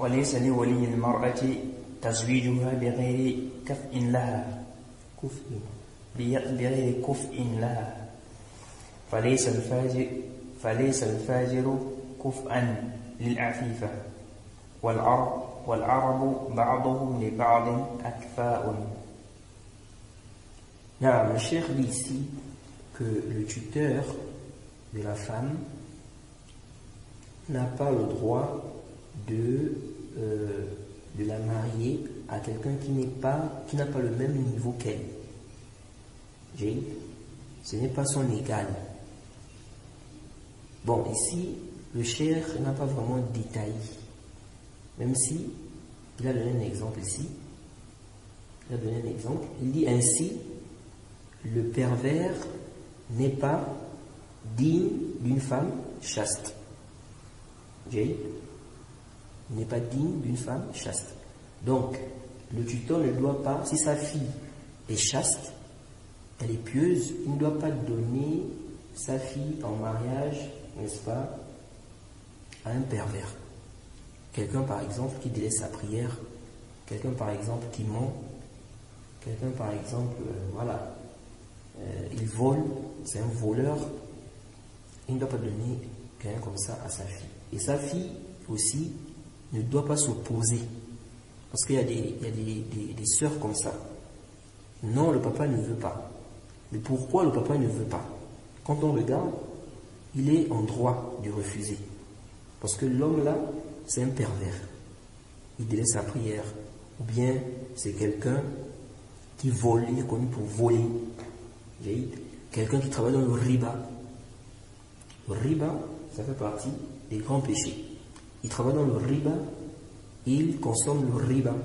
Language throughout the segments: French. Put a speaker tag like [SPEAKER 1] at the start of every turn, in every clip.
[SPEAKER 1] وليس لولي المرأة تزويجها بغير كفء لها بغير كفء لها فليس الفاجر كفءا للعفيفة والعرب بعضهم لبعض أكفاء.
[SPEAKER 2] Le cheikh dit ici que le tuteur de la femme n'a pas le droit de la marier à quelqu'un qui n'a pas le même niveau qu'elle. Ce n'est pas son égal. Bon, ici, le cheikh n'a pas vraiment détaillé. Même si, il a donné un exemple ici. Il dit ainsi, le pervers n'est pas digne d'une femme chaste. Il n'est pas digne d'une femme chaste. Donc, le tuteur ne doit pas, si sa fille est chaste, elle est pieuse, il ne doit pas donner sa fille en mariage, n'est-ce pas, à un pervers. Quelqu'un par exemple qui délaisse sa prière, quelqu'un par exemple qui ment, quelqu'un par exemple, il vole, c'est un voleur, il ne doit pas donner quelqu'un comme ça à sa fille. Et sa fille aussi ne doit pas s'opposer. Parce qu'il y a des sœurs comme ça. Non, le papa ne veut pas. Mais pourquoi le papa ne veut pas? Quand on regarde, il est en droit de refuser. Parce que l'homme là, c'est un pervers. Il délaisse sa prière. Ou bien c'est quelqu'un qui vole, il est connu pour voler. Quelqu'un qui travaille dans le riba. Le riba, ça fait partie des grands péchés. Il travaille dans le riba, il consomme le riba.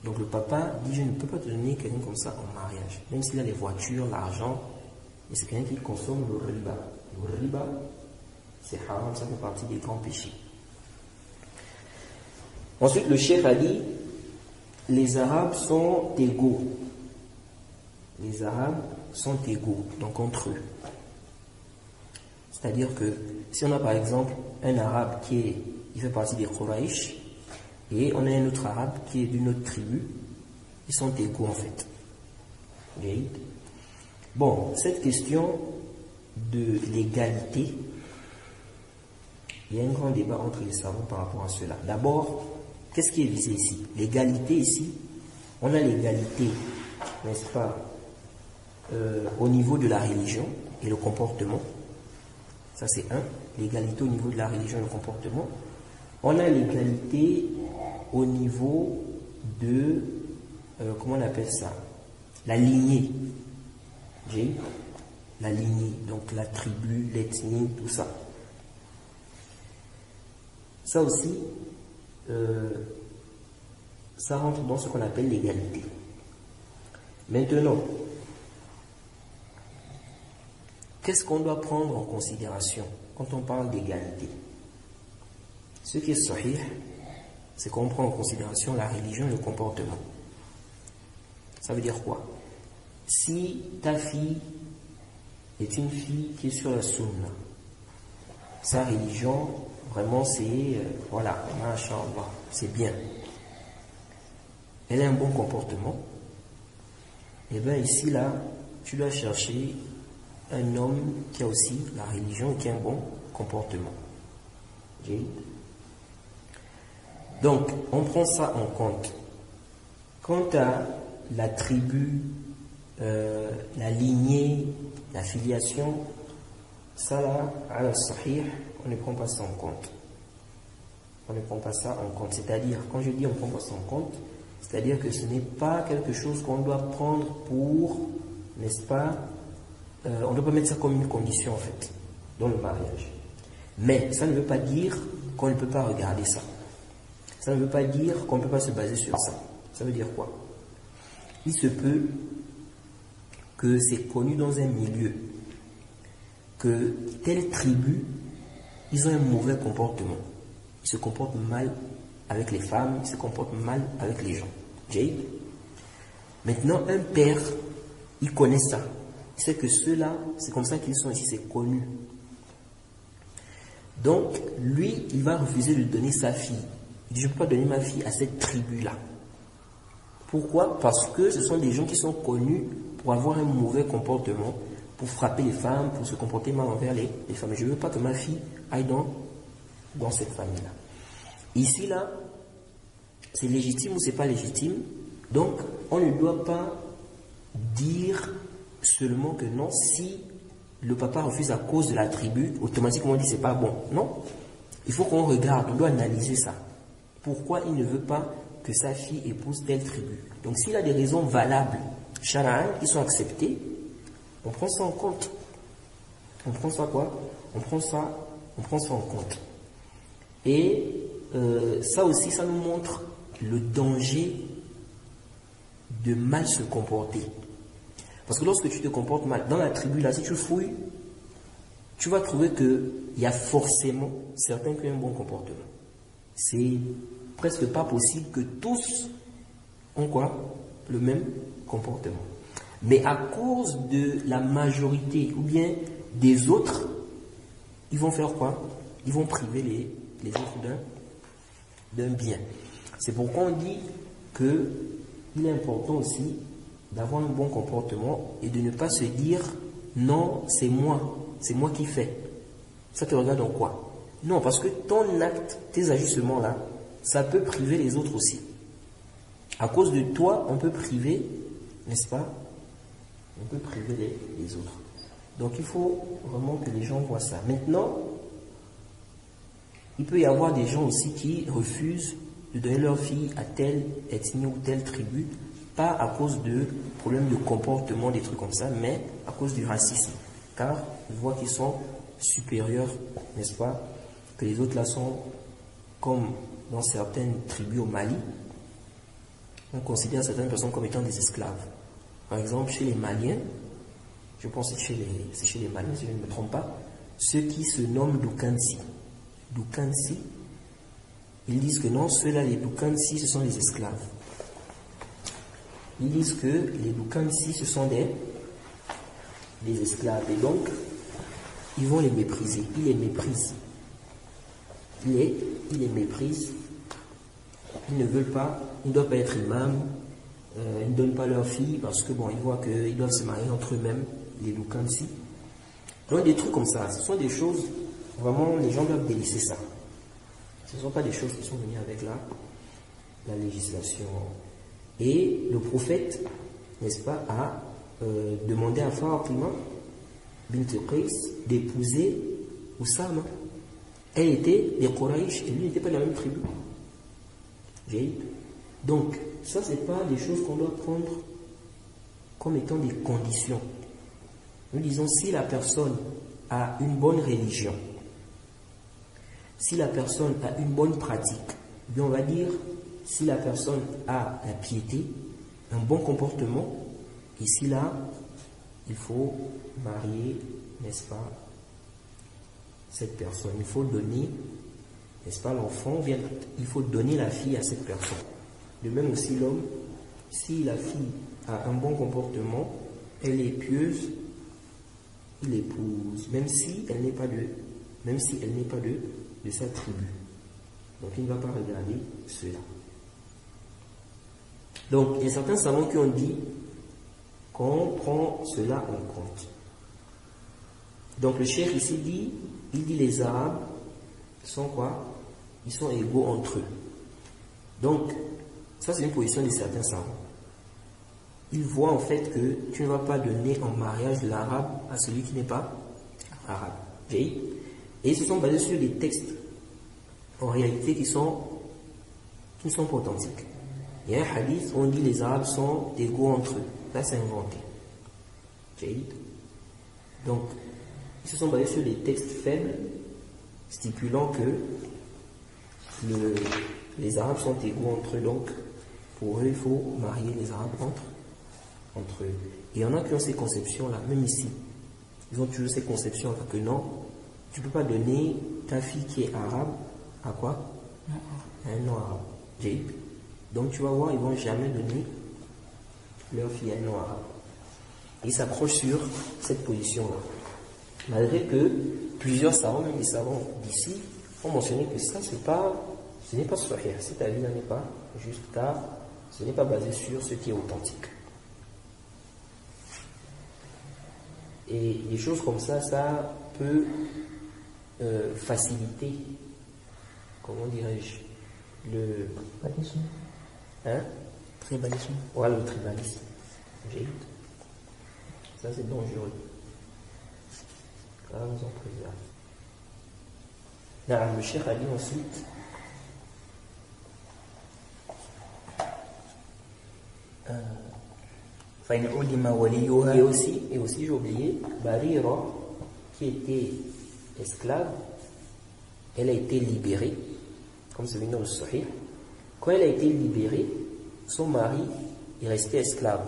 [SPEAKER 2] Donc le papa dit, je ne peux pas te donner quelqu'un comme ça en mariage. Même s'il a les voitures, l'argent, mais c'est quelqu'un qui consomme le riba. Le riba, c'est haram, ça fait partie des grands péchés. Ensuite, le cheikh a dit, les Arabes sont égaux. Les Arabes sont égaux, donc entre eux. C'est-à-dire que si on a par exemple un Arabe il fait partie des Quraysh, et on a un autre Arabe qui est d'une autre tribu, ils sont égaux en fait. Bon, cette question de l'égalité, il y a un grand débat entre les savants par rapport à cela. D'abord, qu'est-ce qui est visé ici? L'égalité ici, on a l'égalité, n'est-ce pas, au niveau de la religion et le comportement. Ça c'est un, l'égalité au niveau de la religion et le comportement. On a l'égalité au niveau de, comment on appelle ça? La lignée. La lignée, donc la tribu, l'ethnie, tout ça. Ça aussi, ça rentre dans ce qu'on appelle l'égalité. Maintenant, qu'est-ce qu'on doit prendre en considération quand on parle d'égalité? Ce qui est sahih, c'est qu'on prend en considération la religion et le comportement. Ça veut dire quoi? Si ta fille est une fille qui est sur la sunna, sa religion, vraiment c'est, voilà, masha'Allah, c'est bien. Elle a un bon comportement. Et bien ici, là, tu dois chercher un homme qui a aussi la religion et qui a un bon comportement. Donc, on prend ça en compte. Quant à la tribu, la lignée, la filiation, ça là, à la sahih, on ne prend pas ça en compte. On ne prend pas ça en compte. C'est-à-dire, quand je dis on ne prend pas ça en compte, c'est-à-dire que ce n'est pas quelque chose qu'on doit prendre pour, n'est-ce pas, on ne doit pas mettre ça comme une condition en fait, dans le mariage. Mais ça ne veut pas dire qu'on ne peut pas regarder ça. Ça ne veut pas dire qu'on ne peut pas se baser sur ça. Ça veut dire quoi? Il se peut que c'est connu dans un milieu que telle tribu, ils ont un mauvais comportement. Ils se comportent mal avec les femmes, ils se comportent mal avec les gens. Maintenant, un père, il connaît ça. Il sait que ceux-là, c'est comme ça qu'ils sont ici, c'est connu. Donc, lui, il va refuser de donner sa fille Il dit, je ne peux pas donner ma fille à cette tribu-là. Pourquoi? Parce que ce sont des gens qui sont connus pour avoir un mauvais comportement, pour frapper les femmes, pour se comporter mal envers les femmes. Je ne veux pas que ma fille aille dans cette famille-là. Ici, là, c'est légitime ou c'est pas légitime. Donc, on ne doit pas dire seulement que non, si le papa refuse à cause de la tribu, automatiquement on dit c'est pas bon. Non. Il faut qu'on regarde, on doit analyser ça. Pourquoi il ne veut pas que sa fille épouse telle tribu? Donc, s'il a des raisons valables, shar'an, qui sont acceptées, on prend ça en compte. On prend ça quoi? On prend ça en compte. Et ça aussi, ça nous montre le danger de mal se comporter. Parce que lorsque tu te comportes mal, dans la tribu là, si tu fouilles, tu vas trouver qu'il y a forcément certains qui ont un bon comportement. C'est presque pas possible que tous ont quoi? Le même comportement. Mais à cause de la majorité ou bien des autres, ils vont faire quoi? Ils vont priver les autres d'un bien. C'est pourquoi on dit qu'il est important aussi d'avoir un bon comportement et de ne pas se dire non, c'est moi qui fais. Ça te regarde en quoi? Non, parce que ton acte, tes agissements là, ça peut priver les autres aussi. À cause de toi, on peut priver, n'est-ce pas? On peut priver les autres. Donc il faut vraiment que les gens voient ça. Maintenant, il peut y avoir des gens aussi qui refusent de donner leur fille à telle ethnie ou telle tribu, pas à cause de problèmes de comportement, des trucs comme ça, mais à cause du racisme. Car ils voient qu'ils sont supérieurs, n'est-ce pas, que les autres là sont comme dans certaines tribus au Mali. On considère certaines personnes comme étant des esclaves. Par exemple, chez les Maliens, je pense que c'est chez les Maliens, si je ne me trompe pas, ceux qui se nomment Dukansi. Dukansi, ils disent que non, ceux-là, les Dukansi, ce sont les esclaves. Ils disent que les Dukansi, ce sont des esclaves. Et donc, ils vont les mépriser. Ils les méprisent. Ils les méprisent. Ils ne veulent pas, ils ne doivent pas être imams. Ils ne donnent pas leur fille parce que bon, ils voient qu'ils doivent se marier entre eux-mêmes, les Dukansi. Donc des trucs comme ça, ce sont des choses, vraiment, les gens doivent délaisser ça. Ce ne sont pas des choses qui sont venues avec la législation. Et le prophète, n'est-ce pas, a demandé à Fatima bint Qais d'épouser Oussama. Elle était des Quraysh et lui n'était pas de la même tribu. Donc, ça, ce n'est pas des choses qu'on doit prendre comme étant des conditions. Nous disons, si la personne a une bonne religion, si la personne a une bonne pratique, bien on va dire, si la personne a la piété, un bon comportement, ici là, il faut marier, n'est-ce pas, cette personne. Il faut donner, n'est-ce pas, l'enfant, bien, il faut donner la fille à cette personne. De même aussi l'homme, si la fille a un bon comportement, elle est pieuse, il l'épouse, même si elle n'est pas de sa tribu. Donc il ne va pas regarder cela. Donc il y a certains savants qui ont dit qu'on prend cela en compte. Donc le cheikh ici dit, les Arabes sont quoi? Ils sont égaux entre eux. Donc ça c'est une position de certains savants. Ils voient en fait que tu ne vas pas donner en mariage l'arabe à celui qui n'est pas arabe. Et ils se sont basés sur des textes en réalité qui ne sont pas authentiques. Il y a un hadith où on dit les arabes sont égaux entre eux. Là c'est inventé. Donc ils se sont basés sur des textes faibles stipulant que les arabes sont égaux entre eux. Donc pour eux il faut marier les arabes entre eux. Et il y en a qui ont ces conceptions-là, même ici. Ils ont toujours ces conceptions-là que non, tu ne peux pas donner ta fille qui est arabe à quoi? À un non-arabe. Donc tu vas voir, ils ne vont jamais donner leur fille à un non-arabe. Ils s'accrochent sur cette position-là. Malgré que plusieurs savants, même les savants d'ici, ont mentionné que ça, c'est pas Ce n'est pas sahih, cet avis n'est pas juste car ce n'est pas basé sur ce qui est authentique. Et des choses comme ça peut faciliter, comment dirais-je, le
[SPEAKER 1] Tribalisme.
[SPEAKER 2] hein?
[SPEAKER 1] Tribalisme.
[SPEAKER 2] Voilà, le tribalisme. Ça c'est dangereux. Allah nous en préserve. Le cheikh a dit ensuite et aussi j'ai oublié Barira qui était esclave, elle a été libérée comme c'est venu dans le Sahih. Quand elle a été libérée, son mari est resté esclave,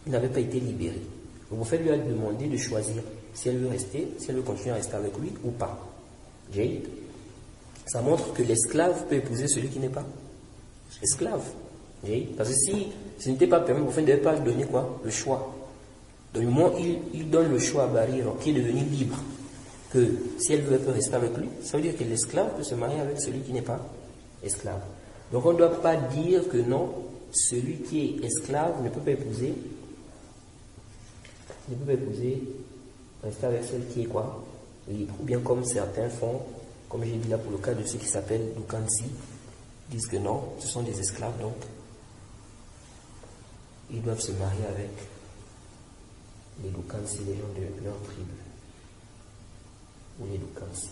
[SPEAKER 2] il n'avait pas été libéré. Le prophète lui a demandé de choisir si elle veut rester, si elle veut continuer à rester avec lui ou pas. Ça montre que l'esclave peut épouser celui qui n'est pas esclave. Parce que si ce n'était pas permis, le prophète ne devait pas donner quoi? Le choix. Donc du moment il donne le choix à Barira, qui est devenu libre, que si elle veut rester avec lui, ça veut dire que l'esclave peut se marier avec celui qui n'est pas esclave. Donc on ne doit pas dire que non, celui qui est esclave ne peut pas épouser, rester avec celle qui est quoi? Libre. Ou bien comme certains font, comme j'ai dit là pour le cas de ceux qui s'appellent Lukansi, disent que non, ce sont des esclaves, donc ils doivent se marier avec les Lukansi, les gens de leur tribu, ou les Lukansi.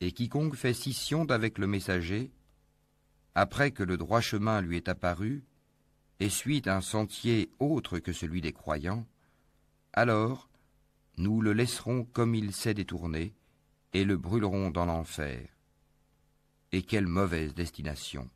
[SPEAKER 3] Et quiconque fait scission d'avec le messager, après que le droit chemin lui est apparu, et suit un sentier autre que celui des croyants, alors nous le laisserons comme il s'est détourné, et le brûlerons dans l'enfer. Et quelle mauvaise destination!